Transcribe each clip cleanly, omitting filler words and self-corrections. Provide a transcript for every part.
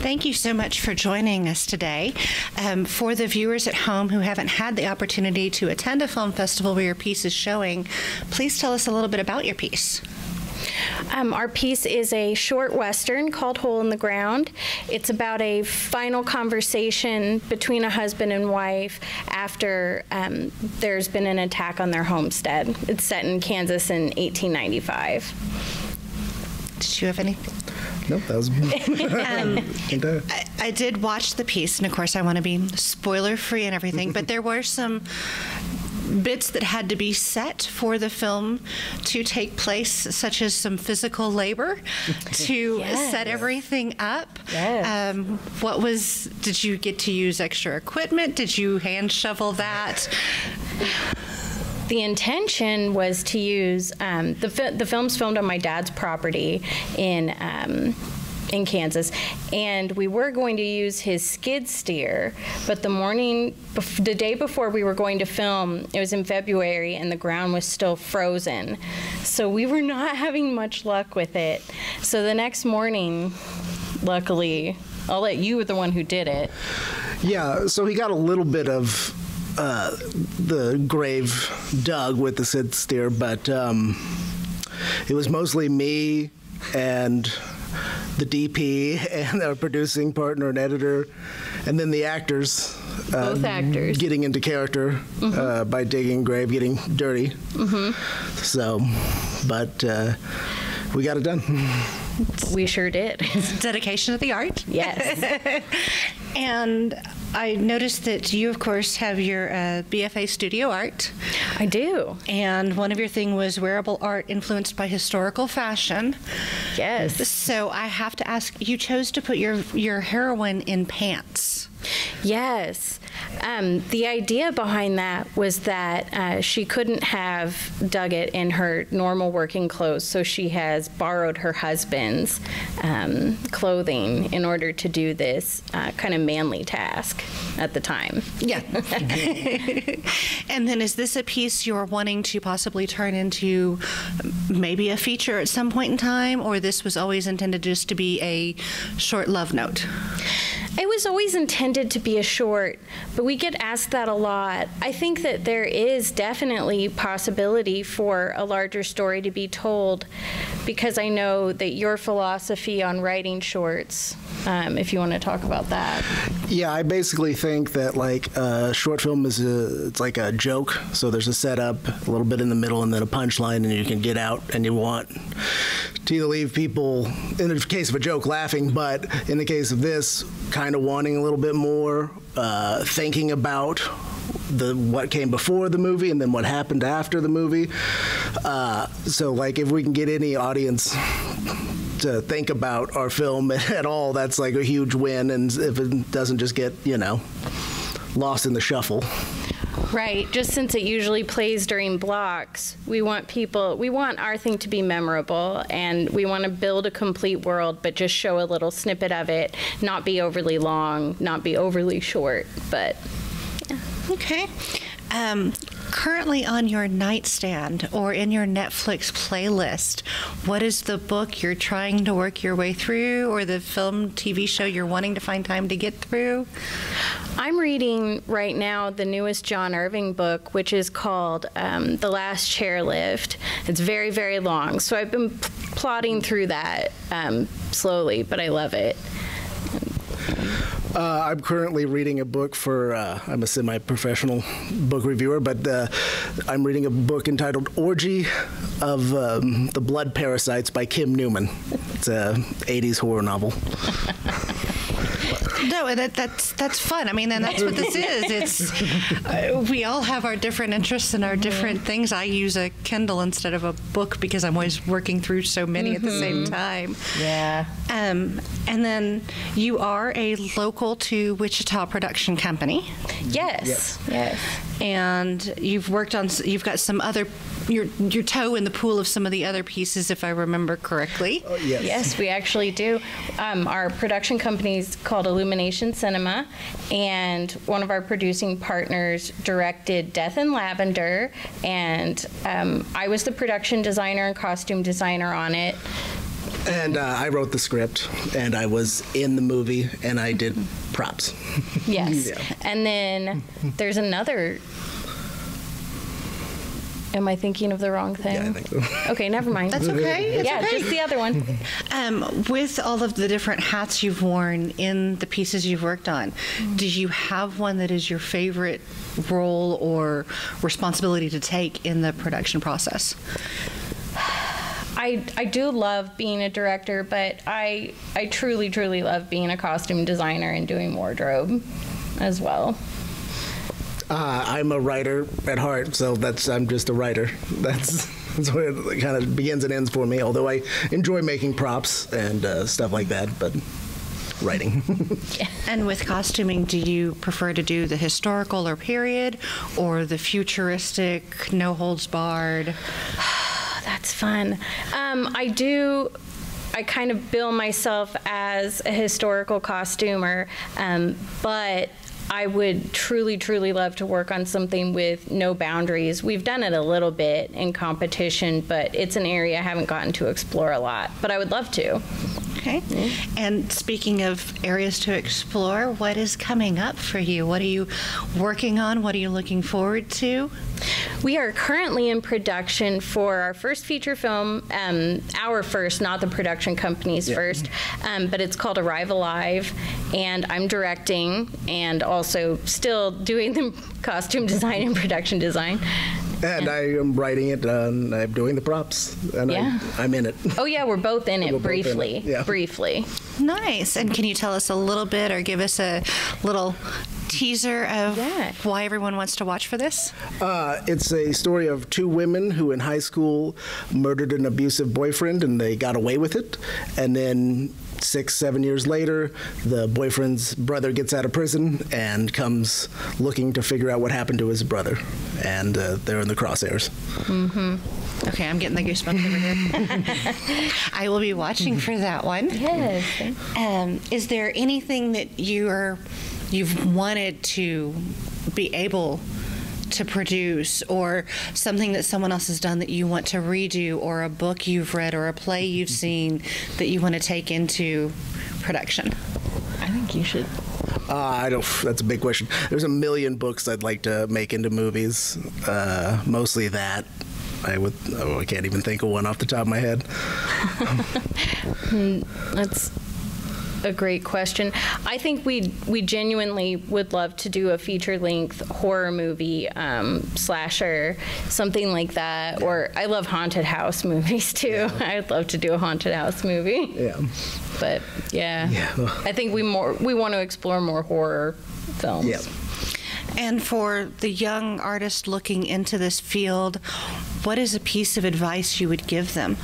Thank you so much for joining us today. For the viewers at home who haven't had the opportunity to attend a film festival where your piece is showing, please tell us a little bit about your piece. Our piece is a short Western called Hole in the Ground. It's about a final conversation between a husband and wife after there's been an attack on their homestead. It's set in Kansas in 1895. Did you have anything? Nope, that was me. I did watch the piece, and of course I want to be spoiler-free and everything, but there were some bits that had to be set for the film to take place, such as some physical labor to set everything up. Yes. Did you get to use extra equipment? Did you hand shovel that? The intention was to use, the film's filmed on my dad's property in Kansas, and we were going to use his skid steer, but the day before we were going to film, it was in February, and the ground was still frozen. So we were not having much luck with it. So the next morning, luckily, I'll let you were the one who did it. Yeah, so he got a little bit of the grave dug with the skid steer, but it was mostly me and the DP and our producing partner and editor, and then the actors. Both actors. Getting into character by digging grave, getting dirty. So, but we got it done. We sure did. Dedication to the art. Yes. And I noticed that you, of course, have your BFA studio art. I do. And one of your things was wearable art influenced by historical fashion. Yes. So I have to ask, you chose to put your heroine in pants. Yes. The idea behind that was that she couldn't have dug it in her normal working clothes, so she has borrowed her husband's clothing in order to do this kind of manly task at the time. Yeah. And then is this a piece you're wanting to possibly turn into maybe a feature at some point in time, or this was always intended just to be a short love note? It was always intended to be a short, but we get asked that a lot. I think that there is definitely possibility for a larger story to be told, because I know that your philosophy on writing shorts, if you want to talk about that. Yeah, I basically think that like a short film it's like a joke. So there's a setup, a little bit in the middle, and then a punchline, and you can get out, and you want to either leave people, in the case of a joke, laughing, but in the case of this, kind of wanting a little bit more, thinking about what came before the movie and then what happened after the movie. So like if we can get any audience to think about our film at all, that's like a huge win, and if it doesn't just get, lost in the shuffle. Right, just since it usually plays during blocks, we want our thing to be memorable, and we want to build a complete world, but just show a little snippet of it, not be overly long, not be overly short, but yeah. Okay. Currently on your nightstand or in your Netflix playlist, what is the book you're trying to work your way through, or the film, TV show you're wanting to find time to get through? I'm reading right now the newest John Irving book, which is called The Last Chairlift. It's very, very long, so I've been plodding through that slowly, but I love it. I'm currently reading a book for, I'm a semi-professional book reviewer, but I'm reading a book entitled Orgy of the Blood Parasites by Kim Newman. It's a 80s horror novel. No, that's fun. I mean, and that's what this is. It's we all have our different interests and our different things. I use a Kindle instead of a book because I'm always working through so many at the same time. Yeah. And then you are a local to Wichita production company. Yes. Yes. And you've got some other, your toe in the pool of some of the other pieces, if I remember correctly. Oh, yes. Yes, we actually do. Our production company is called Illumination Cinema, and one of our producing partners directed Death in Lavender, and I was the production designer and costume designer on it. And I wrote the script, and I was in the movie, and I did props. Yes. Yeah. And then there's another. Am I thinking of the wrong thing? Yeah, I think so. Okay, never mind. That's okay. It's okay. Just the other one. With all of the different hats you've worn in the pieces you've worked on, do you have one that is your favorite role or responsibility to take in the production process? I do love being a director, but I truly, truly love being a costume designer and doing wardrobe as well. I'm a writer at heart, so I'm just a writer. That's where it kind of begins and ends for me, although I enjoy making props and stuff like that, but writing. And with costuming, do you prefer to do the historical or period, or the futuristic, no holds barred? That's fun. I kind of bill myself as a historical costumer, but I would truly, truly love to work on something with no boundaries. We've done it a little bit in competition, but it's an area I haven't gotten to explore a lot, but I would love to. Okay. And speaking of areas to explore, what is coming up for you? What are you working on? What are you looking forward to? We are currently in production for our first feature film, our first, not the production company's first, but it's called Arrive Alive, and I'm directing and also still doing the costume design and production design. And I am writing it, and I'm doing the props, and I'm in it. Oh yeah, we're both in it briefly. Yeah. Briefly. Nice. And can you tell us a little bit or give us a little teaser of why everyone wants to watch for this? It's a story of two women who in high school murdered an abusive boyfriend, and they got away with it. And then 6-7 years later, the boyfriend's brother gets out of prison and comes looking to figure out what happened to his brother. And they're in the crosshairs. Mm-hmm. Okay, I'm getting the goosebumps over here. I will be watching for that one. Yes. Is there anything that you've wanted to be able to produce, or something that someone else has done that you want to redo, or a book you've read or a play you've seen that you want to take into production? I think you should. That's a big question. There's a million books I'd like to make into movies. Mostly that. I can't even think of one off the top of my head. That's a great question. I think we genuinely would love to do a feature-length horror movie, slasher, something like that. Or I love haunted house movies too. Yeah. I'd love to do a haunted house movie. Yeah. But I think we want to explore more horror films. Yeah. And for the young artist looking into this field, what is a piece of advice you would give them?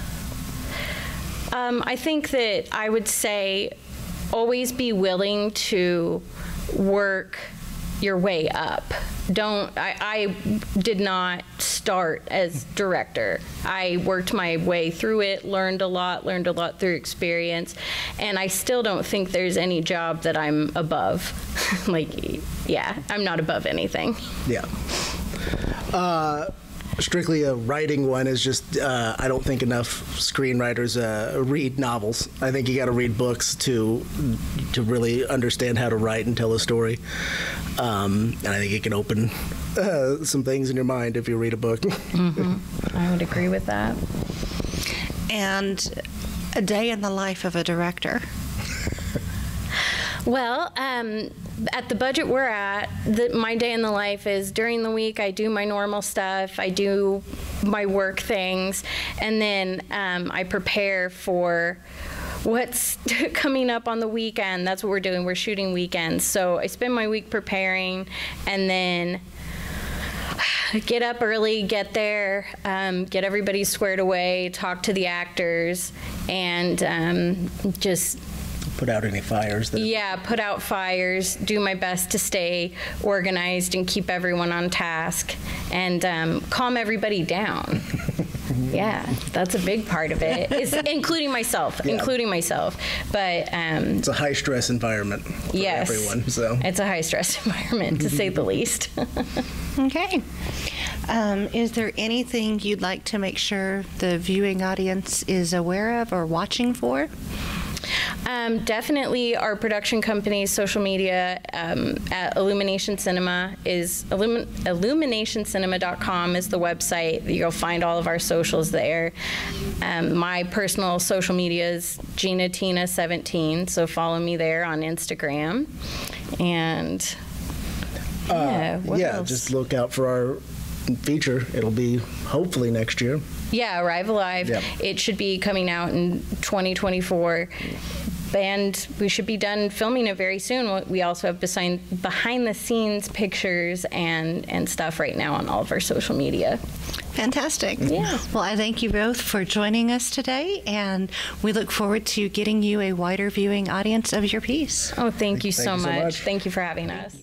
I think that I would say always be willing to work your way up. I did not start as director. I worked my way through it, learned a lot through experience, and I still don't think there's any job that I'm above. I'm not above anything. Yeah. Strictly a writing one is just, I don't think enough screenwriters read novels. I think you got to read books to really understand how to write and tell a story. And I think it can open some things in your mind if you read a book. Mm-hmm. I would agree with that. And a day in the life of a director. Well, at the budget we're at, my day in the life is during the week I do my normal stuff, I do my work things, and then I prepare for what's coming up on the weekend. That's what we're doing. We're shooting weekends. So I spend my week preparing, and then get up early, get there, get everybody squared away, talk to the actors, and just put out any fires. Put out fires, do my best to stay organized and keep everyone on task, and calm everybody down. Yeah, that's a big part of it, including myself. But it's a high-stress environment for everyone. So it's a high-stress environment, to say the least. Okay. Is there anything you'd like to make sure the viewing audience is aware of or watching for? Definitely our production company's social media at Illumination Cinema is illuminationcinema.com is the website. You'll find all of our socials there. My personal social media is GinaTina17, so follow me there on Instagram. And what else? Just look out for our feature. It'll be hopefully next year. Yeah, Arrive Alive. Yep. It should be coming out in 2024. And we should be done filming it very soon. We also have behind-the-scenes pictures and stuff right now on all of our social media. Fantastic. Yeah. Well, I thank you both for joining us today, and we look forward to getting you a wider viewing audience of your piece. Oh, thank you so much. Thank you for having us.